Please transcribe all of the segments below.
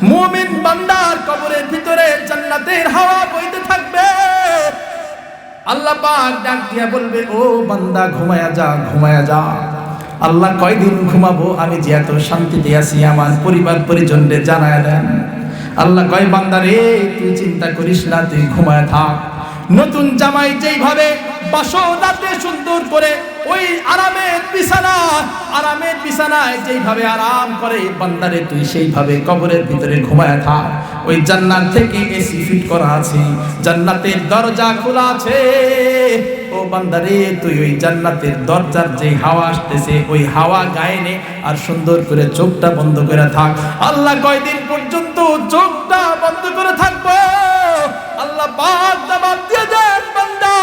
মুমিন বান্দার কবরের ভিতরে জান্নাতের হাওয়া বইতে থাকবে। আল্লাহ পাক ডাক দিয়া বলবে, ও বান্দা ঘুমায়া যা, ঘুমায়া যা। আল্লাহ কয়দিন ঘুমাবো? আমি যে এত শান্তিতে আছি আমার পরিবার পরিজনদের জানায় দেন। আল্লাহ কয়, বান্দা রে তুই চিন্তা করিস না, তুই ঘুমায় থাক। নতুন জামাই যেইভাবে বাসরাতে সুন্দর করে ওই আরামের বিছানায় যেইভাবে আরাম করে, বান্দারে তুই সেইভাবে কবরের ভিতরে ঘুমায় থাক। ওই জান্নাত থেকে এসি ফিট করা আছে, জান্নাতের দরজা খোলা আছে। ও বান্দারে তুই ওই জান্নাতের দরজার যে হাওয়া আসতেছে ওই হাওয়া গায়ে নে আর সুন্দর করে চোখটা বন্ধ করে থাক। আল্লাহ কয়দিন পর্যন্ত চোখটা বন্ধ করে থাকবো? আল্লাহ পাক জবাব দিয়ে দেন, বান্দা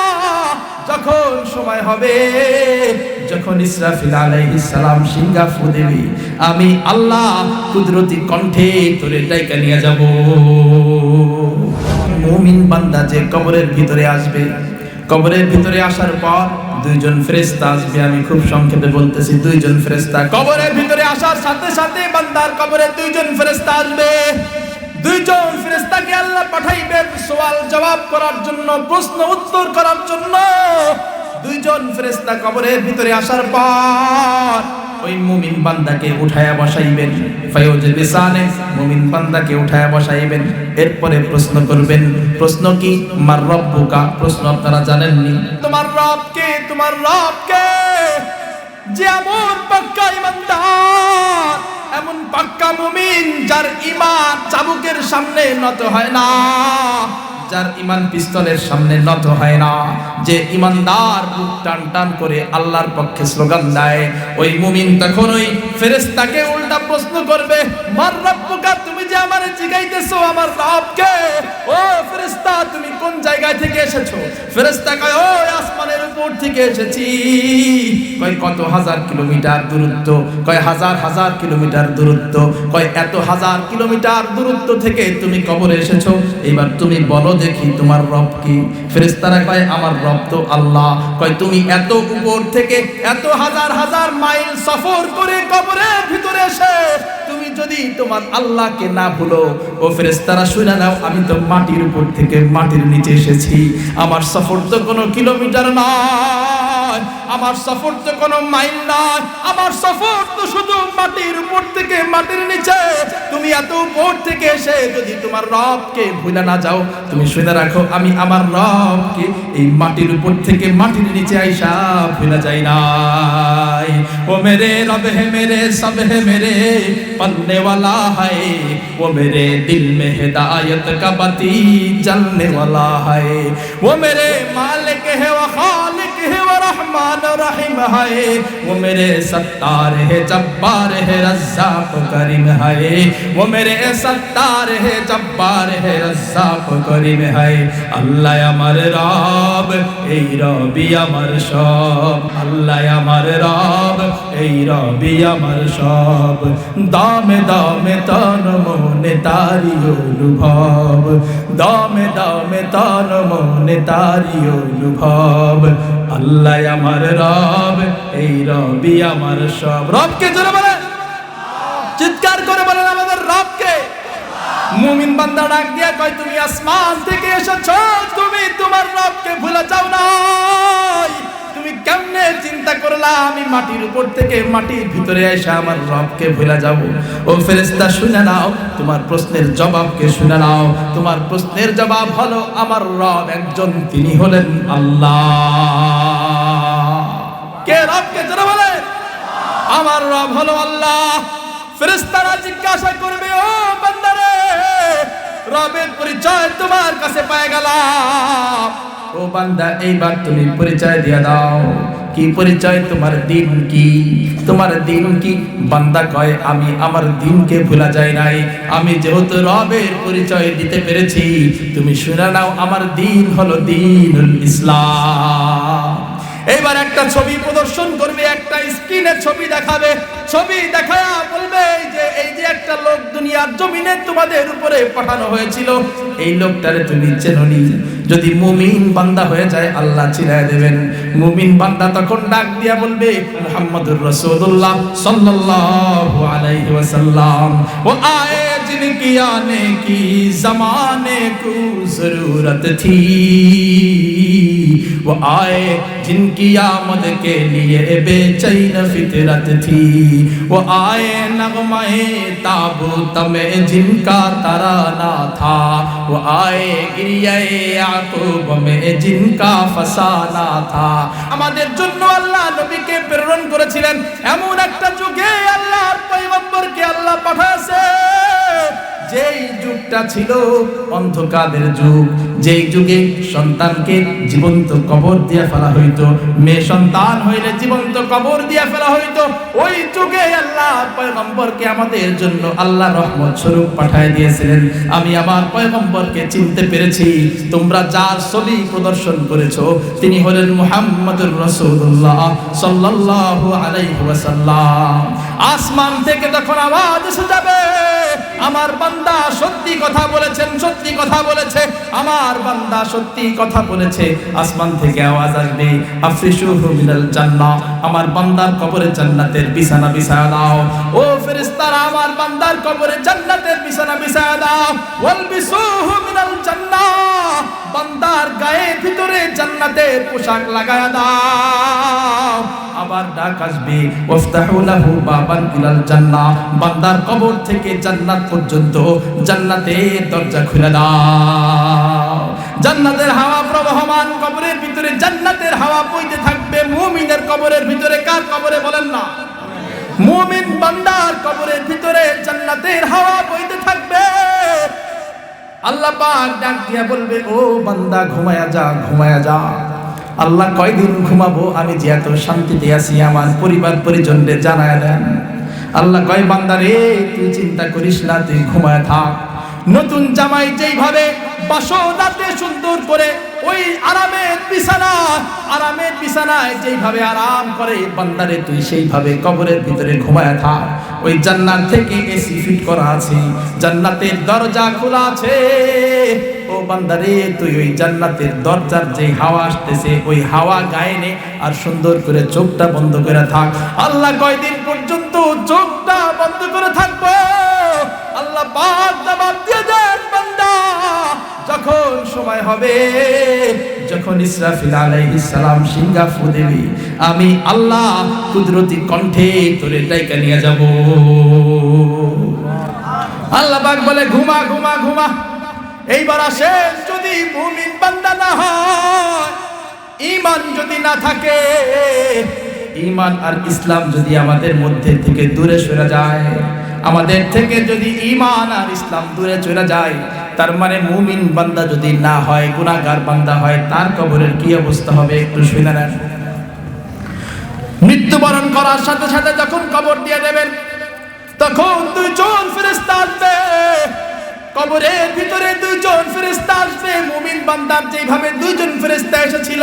যখন সময় হবে, যখন ইসরাফিল আলাইহিস সালাম সিংহা ফু দেবে, আমি আল্লাহ কুদরতি কণ্ঠে তোরে ডাইকা নিয়ে যাব। মুমিন বান্দা যে কবরের ভিতরে আসবে, কবরের ভিতরে আসার পর দুইজন ফেরেশতা আসবে। আমি খুব সংক্ষেপে বলতেছি, দুইজন ফেরেশতা কবরের ভিতরে আসার সাথে সাথে বান্দার কবরে দুইজন ফেরেশতা আসবে। দুইজন ফেরেশতাকে আল্লাহ পাঠাইবেন সওয়াল জবাব করার জন্য, প্রশ্ন উত্তর করার জন্য। দুইজন ফেরেশতা কবরের ভিতরে আসার পর ওই মুমিন বান্দাকে উঠায়া বসাইবেন। ফায়ুজে বিসানে মুমিন বান্দাকে উঠায়া বসাইবেন। এরপরে প্রশ্ন করবেন। প্রশ্ন কি? মার রব্বুকা। প্রশ্ন আপনারা জানেননি, তোমার রব কে? তোমার রব কে? যে এমন পাক্কা ইমানদার, এমন পাক্কা মুমিন যার ঈমান চাবুকের সামনে নত হয় না, যার ঈমান পিস্তলের সামনে নত হয় না, যে ঈমানদার বুক টান টান করে আল্লাহর পক্ষে স্লোগান দেয়, ওই মুমিন তখন ওই ফেরেশতাকে উল্টা প্রশ্ন করবে, মার রব্বুকা, তুমি যে আমারে জিগাইতেছো আমার রব কে? ও ফেরেশতা তুমি কোন জায়গা থেকে এসেছো? ফেরেশতা কয়, ও আসমানের উপর থেকে এসেছি। কয় কত হাজার কিলোমিটার দূরত্ব? কয় হাজার হাজার কিলোমিটার দূরত্ব। কয় এত হাজার কিলোমিটার দূরত্ব থেকে তুমি কবরে এসেছো, এবার তুমি বলো দেখি তোমার রব কি? ফেরেশতারা কয়, আমার রব তো আল্লাহ। কয় তুমি এত উপর থেকে এত হাজার হাজার মাইল সফর করে কবরের ভিতরে এসে তুমি যদি তোমার আল্লাহকে না ভুলো, ও ফেরেশতারা শুনে নাও, আমি তো মাটির উপর থেকে মাটির নিচে এসেছি। আমার সফর তো কোনো কিলোমিটার নয়, আমার সফর তো কোনো মাইল নয়, আমার সফর তো শুধু মাটির উপর থেকে মাটির নিচে। তুমি এত উপর থেকে এসে যদি তোমার রবকে ভুলে না যাও, তুমি শুনে রাখো আমি আমার রবকে এই মাটির উপর থেকে মাটির নিচে আইসা ভুলে যাই নাই। ও মেরে রব হে মেরে সব হে মেরে पलने वाला है, वो मेरे दिल में हिदायत का बत्ती जलने वाला है। वो मेरे मालिक है, वो खालिक है, वो रहमान रहीम है। वो मेरे सत्तार है, जब्बार है, रज़्ज़ाक़ करीम है। वो मेरे सत्तार है, जब्बार है, रज़्ज़ाक़ करीम है। अल्लाह আমার রব, এই রবি আমার সব। আল্লাহ আমার রব, এই রবি আমার সব। দামে দামে তন মনে তারি অনুভব, দামে দামে তন মনে তারি অনুভব। আল্লাহ আমার রব, এই রবি আমার সব। রবকে জোরে বলেন, চিৎকার করে বলেন আমাদের রবকে। মুমিন বান্দা ডাক দিয়া কয়, তুমি আসমান থেকে এসেছো, তুমি তোমার রবকে ভুলে যাও নাই। তুমি কেমনে চিন্তা করলা আমি মাটির উপর থেকে মাটির ভিতরে এসে আমার রবকে ভুলে যাব? ও ফেরেশতা শুনে নাও, তোমার প্রশ্নের জবাবকে শুনে নাও। তোমার প্রশ্নের জবাব হলো আমার রব একজন, তিনি হলেন আল্লাহ। কে রবকে যারা বলে আমার রব হলো আল্লাহ। ফেরেশতারা জিজ্ঞাসা করবে, ও বান্দারে রবের পরিচয় তোমার কাছে পেয়ে গেলাম। ও বান্দা এইবার তুমি পরিচয় দিয়ে দাও। কি পরিচয়? তোমার দিন কি? তোমার দিন কি? বান্দা কয়, আমি আমার দিনকে ভুলা যায় নাই। আমি যেহেতু রবের পরিচয় দিতে পেরেছি, তুমি শুনে নাও আমার দিন হলো দ্বীনুল ইসলাম। এইবার একটা ছবি প্রদর্শন করবে, একটা স্ক্রিনে ছবি দেখাবে। ছবি দেখায়া বলবে যে এই যে একটা লোক দুনিয়ার জমিনে তোমাদের উপরে পাঠানো হয়েছিল, এই লোকটারে তুমি চেননি। যদি মুমিন বান্দা হয়ে যায় আল্লাহ চিনায় দেবেন। মুমিন বান্দা তখন ডাক দিয়া বলবে, মুহাম্মদুর রাসূলুল্লাহ সাল্লাল্লাহু আলাইহি ওয়াসাল্লাম। ও আয়ে जिनकी आने की जमाने को जरूरत थी, वो आए जिनकी आमद के लिए बेचैन फितरत थी, वो आए नगमे ताबूत में जिनका तराना था, वो आए गिरिया याकूब में जिनका फसाना था। আমাদের জন্য আল্লাহ নবীকে প্রেরণ করেছিলেন, এমন একটা যুগে আল্লাহর পয়গম্বরকে আল্লাহ পাঠাইছে, যেই যুগটা ছিল অন্ধকারের যুগ, যেই যুগে সন্তানকে জীবন্ত কবর দিয়ে ফেলা হইতো, মেয়ে সন্তান হইলে জীবন্ত কবর দিয়ে ফেলা হইতো, ওই যুগে আল্লাহ পয়গম্বরকে আমাদের জন্য আল্লাহ রহমত স্বরূপ পাঠিয়ে দিয়েছিলেন। আমি আমার পয়গম্বরকে চিনতে পেরেছি। তোমরা যার ছবি প্রদর্শন করেছো তিনি হলেন মুহাম্মদুর রাসূলুল্লাহ সাল্লাল্লাহু আলাইহি ওয়াসাল্লাম। আসমান থেকে তখন আওয়াজ এসে যাবে, আমার বান্দা সত্যি কথা বলেছেন, সত্যি কথা বলেছে, আমার বান্দা সত্যি কথা বলেছে। আসমান থেকে আওয়াজ আসবে, আফরিশুহু মিনাল জান্নাহ, আমার বান্দার কবরে জান্নাতের বিছানা বিছায়া দাও। ও ফেরেশতারা, আমার বান্দার কবরে জান্নাতের বিছানা বিছায়া দাও। ওয়ালবিসুহু মিনাল জান্নাহ, বান্দার গায়ের ভিতরে জান্নাতের পোশাক লাগায়া দাও। আবার ডাক আসবে, ওয়াফতাহু লাহু বাবান ইলাল জান্নাহ, বান্দার কবর থেকে জান্নাত পর্যন্ত জান্নাতের দরজা খুলে দাও। জান্নাতের হাওয়া প্রবহমান, কবরের ভিতরে জান্নাতের হাওয়া বইতে থাকবে। মুমিনের কবরের ভিতরে, কার কবরে বলেন না, মুমিন বান্দার কবরের ভিতরে জান্নাতের হাওয়া বইতে থাকবে। আল্লাহ পাক ডাক দিয়া বলবে, ও বান্দা ঘুমায়া যা, ঘুমায়া যা। আল্লাহ কয়দিন ঘুমাবো, আমি যে এত শান্তিতে আছি আমার পরিবার পরিজনদের জানায় দেন। আল্লাহ কয়, বান্দা রে তুই চিন্তা করিস না, তুই ঘুমায় থাক। নতুন জামাই যেইভাবে বাসরাতে সুন্দর করে ওই আরামের বিছানায় যেইভাবে আরাম করে, বান্দারে তুই সেইভাবে কবরের ভিতরে ঘুমায় থাক। ওই জান্নাত থেকে এসি ফিট করা আছে, জান্নাতের দরজা খোলা আছে। ও বান্দারে তুই ওই জান্নাতের দরজার যে হাওয়া আসতেছে ওই হাওয়া গায়ে নে, আর সুন্দর করে চোখটা বন্ধ করে থাক। আল্লাহ কয়দিন পর্যন্ত চোখটা বন্ধ করে থাকবো? আল্লাহ পাক জবাব দিয়ে দেন, বান্দা যখন সময় হবে, যখন ইসরাফিল আলাইহিস সালাম সিংহা ফু দেবে, আমি আল্লাহ কুদরতি কণ্ঠে তোরে ডাইকা নিয়ে যাব। আল্লাহ পাক বলে, ঘুমা ঘুমা ঘুমা। এইবার আসেন, যদি মুমিন বান্দা না হয়, ঈমান যদি না থাকে, ঈমান আর ইসলাম যদি আমাদের মধ্যে থেকে দূরে সরে যায়, আমাদের থেকে যদি ঈমান আর ইসলাম দূরে চলে যায়, তার মানে মুমিন বান্দা যদি না হয়, গুনাহগার বান্দা হয়, তার কবরের কি অবস্থা হবে একটু শুনে নেন। মৃত্যুবরণ করার সাথে সাথে যখন কবর দিয়ে দেবেন, তখন দুইজন ফেরেশতা আসবে। কবরের ভিতরে দুইজন ফেরেশতা আসবে। মুমিন বান্দার যেভাবে দুইজন ফেরেশতা এসেছিল,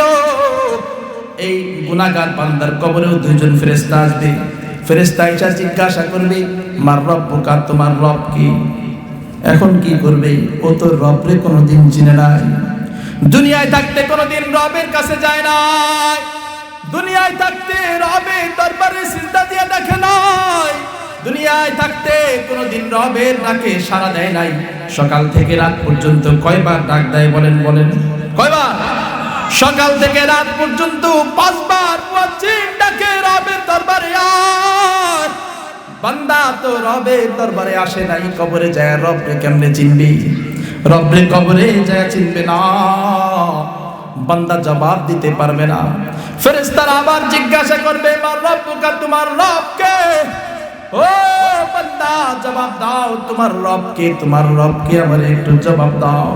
এই গুনাহগার বান্দার কবরেও দুইজন ফেরেশতা আসবে। ফেরেশতা এসে জিজ্ঞাসা করবে, মার রব্বুকা, তোমার রব কি? এখন কি করবে? ও তো রবরে কোনোদিন চিনে নাই, দুনিয়ায় থাকতে কোনোদিন রবের কাছে যায় নাই, দুনিয়ায় থাকতে রবের দরবারে সিজদা দিয়ে দেখে নাই, দুনিয়ায় থাকতে কোনোদিন রবের ডাকে সাড়া দেয় নাই। সকাল থেকে রাত পর্যন্ত কয়বার ডাক দেয় বলেন, বলেন কয়বার? সকাল থেকে রাত পর্যন্ত 5 বার মুয়াজ্জিন ডাকে রবের দরবারে আয়। বান্দা তো রবের দরবারে আসে নাই, কবরে যায় রবরে কেমনে চিনবে? রবরে কবরে যায় চিনবে না, বান্দা জবাব দিতে পারবে না। ফেরেশতারা আবার জিজ্ঞাসা করবে, মার রব্বুকা, তোমার রব কে? ও বান্দা জবাব দাও, তোমার রব কে? তোমার রব কে? আমার একটু জবাব দাও।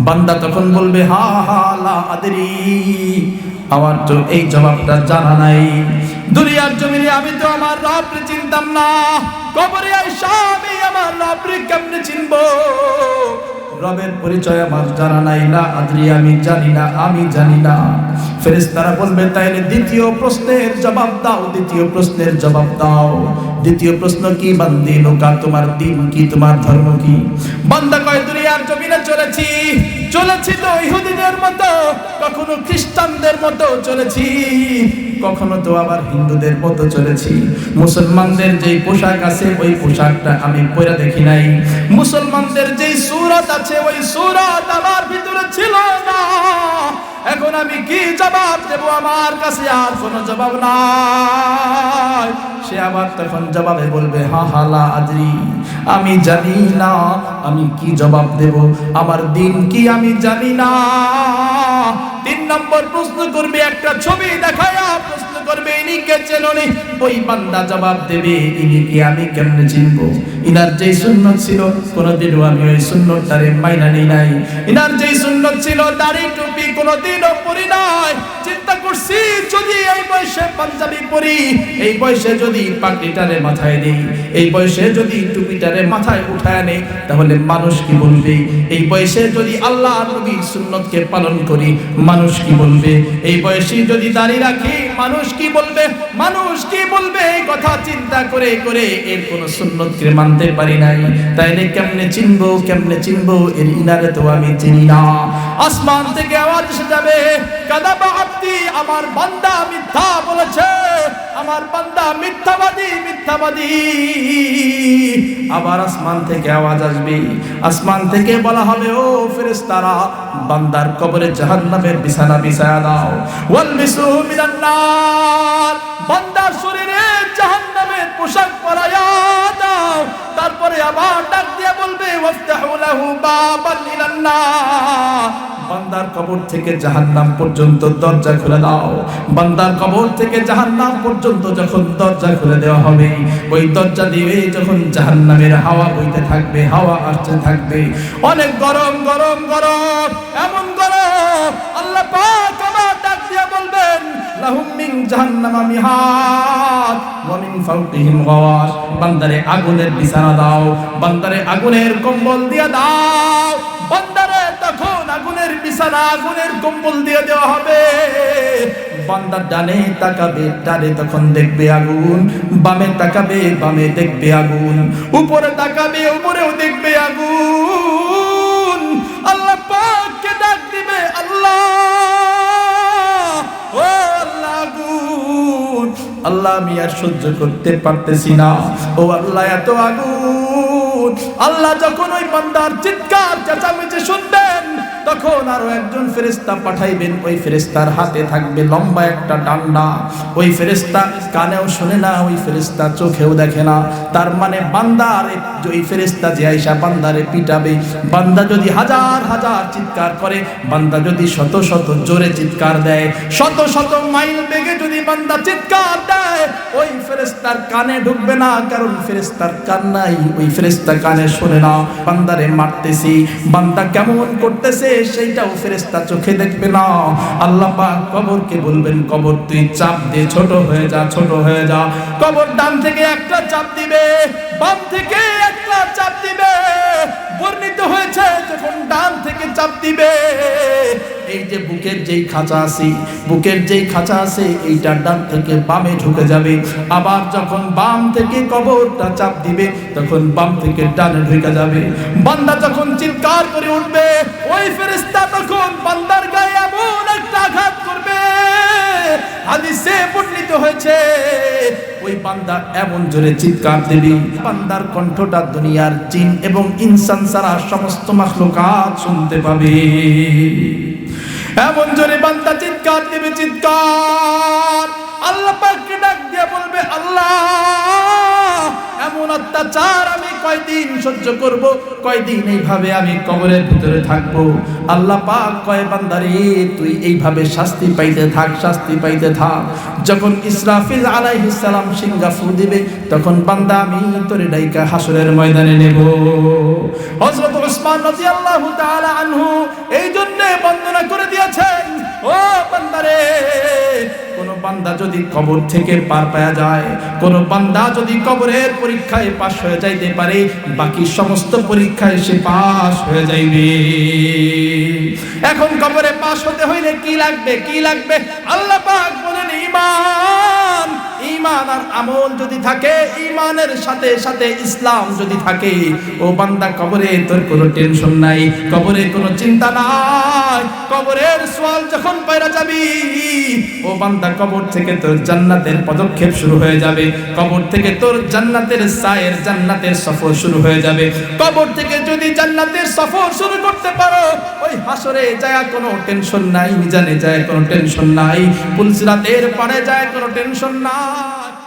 বান্দা তখন বলবে, হা হা লা আদরি, আমার তো এই জবাবটা জানা নাই। দুনিয়ার জমিনে আমি তো আমার রবকে চিনতাম না, কবরে আইসা আমি আমার রবকে কেমনে চিনবো? রবের পরিচয় আমার জানা নাই, লা আদরি, আমি জানি না, আমি জানি না। ফেরেশতারা বলবে, তাইলে দ্বিতীয় প্রশ্নের জবাব দাও, দ্বিতীয় প্রশ্নের জবাব দাও। দ্বিতীয় প্রশ্ন কি? বান্দি লোকা, তোমার দিন কি, তোমার ধর্ম কি? বান্দা কয়, দুনিয়ার জমিনে চলেছি তো ইহুদিদের মতো, কখনো খ্রিস্টানদের মতো চলেছি, কখনো তো আবার হিন্দুদের মতো চলেছি। মুসলমানদের যেই পোশাক আছে ওই পোশাকটা আমি পরে দেখি নাই। মুসলমানদের যেই সূরত আছে ওই সূরত আমার ভিতরে ছিল না। এখন আমি কি জবাব দেব? আমার কাছে আর কোনো জবাব নাই। সে আবার তখন জবাবে বলবে হা হা লা আদরি, আমি জানি না আমি কি জবাব দেব, আমার দিন কি আমি জানি না। 3 নম্বর প্রশ্ন করবে, একটা ছবি দেখায়া প্রশ্ন করবে ইনি কে চেননি? ওই বান্দা জবাব দেবে ইনি কি আমি কেমনে চিনবো? ইনার যেই সুন্নত ছিল কোনদিনও আমি ওই সুন্নতটারে মাইনা নেই নাই। ইনার যেই সুন্নত ছিল দাড়ি টুপি কোনদিনও পরি নাই। চিন্তা করছি যদি এই বয়সে পাঞ্জাবি পরি, এই বয়সে যদি পাগড়িটারে মাথায় দেই, এই বয়সে যদি টুপিটারে মাথায় উঠায় নেই, তাহলে মানুষ কি বলবে? এই বয়সে যদি আল্লাহ নবীর সুন্নতকে পালন করি, মানুষ কি বলবে? এই বয়সে যদি দাড়ি রাখি, মানুষ কি বলবে? মানুষ কি বলবে? এই কথা চিন্তা করে করে এর কোন সুন্নতকে মানতে পারি নাই। তাইলে কেমনে চিনবো? কেমনে চিনবো? এর ইনারে তো আমি চিনি না। আসমান থেকে আওয়াজ এসে যাবে, কাযাবা আব্দি, আমার বান্দা মিথ্যা বলেছে, আমার বান্দা মিথ্যাবাদী, মিথ্যাবাদী। আবার আসমান থেকে আওয়াজ আসবে, আসমান থেকে বলা হবে ও ফেরেশতারা, বান্দার কবরে জাহান্নামের বিছানা বিছায়া দাও। ওয়ালবিসু মিনান নার, বান্দার শরীরে জাহান্নামের পোশাক পরায়া দাও। তারপরে আবার ডাক দিয়ে বলবে ওয়াফতাহু লাহু বাবান ইলান নার, বান্দার কবর থেকে জাহান্নাম পর্যন্ত দরজা খুলে দাও। বান্দার কবর থেকে জাহান্নাম পর্যন্ত যখন দরজা খুলে দেওয়া হবে, ওই দরজা দিয়ে যখন জাহান্নামের হাওয়া বইতে থাকবে, হাওয়া আসতে থাকবে, অনেক গরম গরম গরম, এমন গরম আল্লাহ পাক আবার ডাক দিয়ে বলবেন লাহুম মিন জাহান্নামা মিহাদ ওয়া মিন ফাওকিহিম গাওয়াশ, বান্দারে আগুনের বিছানা দাও, বান্দারে আগুনের কম্বল দিয়ে দাও। বান্দারে তখন আগুনের বিছানা, আগুনের কম্বল দিয়ে দেওয়া হবে। বান্দা ডানে তাকাবে, ডানে তখন দেখবে আগুন, বামে তাকাবে, বামে দেখবে আগুন, উপরে তাকাবে, উপরেও দেখবে আগুন। আল্লাহ পাককে ডাক দিবে আল্লাহ, ও আল্লাহ আগুন, আল্লাহ আমি আর সহ্য করতে পারতেছি না, ও আল্লাহ এত আগুন। আল্লাহ যখন ওই বান্দার চিৎকার চেঁচামেচি শুনবেন, তখন আরো একজন ফেরেশতা পাঠাইবেন। ওই ফেরেশতার হাতে থাকবে লম্বা একটা ডান্ডা। ওই ফেরেশতা কানেও শুনে না, ওই ফেরেশতা চোখেও দেখে না। তার মানে বান্দার ওই ফেরেশতা যে আইসা বান্দারে পিটাবে, বান্দা যদি হাজার হাজার চিৎকার করে, বান্দা যদি শত শত জোরে চিৎকার দেয়, শত শত মাইল বেগে যদি বান্দা চিৎকার দেয়, ওই ফেরেশতার কানে ঢুকবে না, কারণ ফেরেশতার কান নাই, ওই ফেরেশতা কানে শুনে না। বান্দারে মারতেছি, বান্দা কেমন করতেছে সেইটাও ফেরেশতা চোখে দেখবে না। আল্লাহ পাক কবরকে বলবেন, কবর তুই চাপ দে, ছোট হয়ে যা, ছোট হয়ে যা। কবর ডান থেকে একটা চাপ দিবে, বাম থেকে একটা চাপ দিবে। বর্ণিত হয়েছে যখন ডান থেকে চাপ দিবে, এই যে বুকের যেই খাঁচা আছে, বুকের যেই খাঁচা আছে, এইটা ডান থেকে বামে ঢুকে যাবে। আবার যখন বাম থেকে কবরটা চাপ দিবে, তখন বাম থেকে ডানে ঢুকে যাবে। বান্দা যখন চিৎকার করে উঠবে, ওই ফেরেশতা তখন বান্দার গায়ে এমন একটা আঘাত করবে, হাদিসে বর্ণিত হয়েছে ওই বান্দা এমন জোরে চিৎকার দেবে, বান্দার কণ্ঠটা দুনিয়ার জিন এবং ইনসান ছাড়া সমস্ত মাখলুকাত শুনতে পাবে। এমন জোরে বান্দা চিৎকার দেবে, চিৎকার। আল্লাহ পাককে ডাক দিয়ে বলবে আল্লাহ এমন অত্যাচার আমি কয়দিন সহ্য করব, কয়দিন এইভাবে আমি কবরের ভিতরে থাকবো। আল্লাহ পাক কয় বান্দারে তুই এইভাবে শাস্তি পাইতে থাক, শাস্তি পাইতে থাক। যখন ইসরাফিল আলাইহিস সালাম সিংহা ফু দিবে, তখন বান্দা আমি তোরে ডাইকা হাসরের ময়দানে নেব। হযরত উসমান রাদিয়াল্লাহু তাআলা আনহু এই জন্য বর্ণনা করে দিয়েছেন, ও বান্দারে, কোন বান্দা যদি কবর থেকে পার পাওয়া যায়, কোন বান্দা যদি কবরের পরীক্ষায় পাশ হয়ে যাইতে পারে, বাকি সমস্ত পরীক্ষায় সে পাশ হয়ে যাইবে। এখন কবরে পাশ হতে হইলে কি লাগবে? কি লাগবে? আল্লাহ পাক বলেন ঈমান। ঈমান আর আমল যদি থাকে, ঈমানের সাথে সাথে ইসলাম যদি থাকে, ও বান্দা কবরে তোর কোনো টেনশন নাই, কবরে কোনো চিন্তা নাই। কবরের সওয়াল যখন পাইরা যাবি, ও বান্দা কবর থেকে তোর জান্নাতের পদক্ষেপ শুরু হয়ে যাবে। কবর থেকে তোর জান্নাতের সায়ের, জান্নাতের সফর শুরু হয়ে যাবে। কবর থেকে যদি জান্নাতের সফর শুরু করতে পারো, ওই হাসরে যায় কোনো টেনশন নাই, মিজানে যায় কোনো টেনশন নাই, পুলসিরাতের পারে যায় কোনো টেনশন নাই।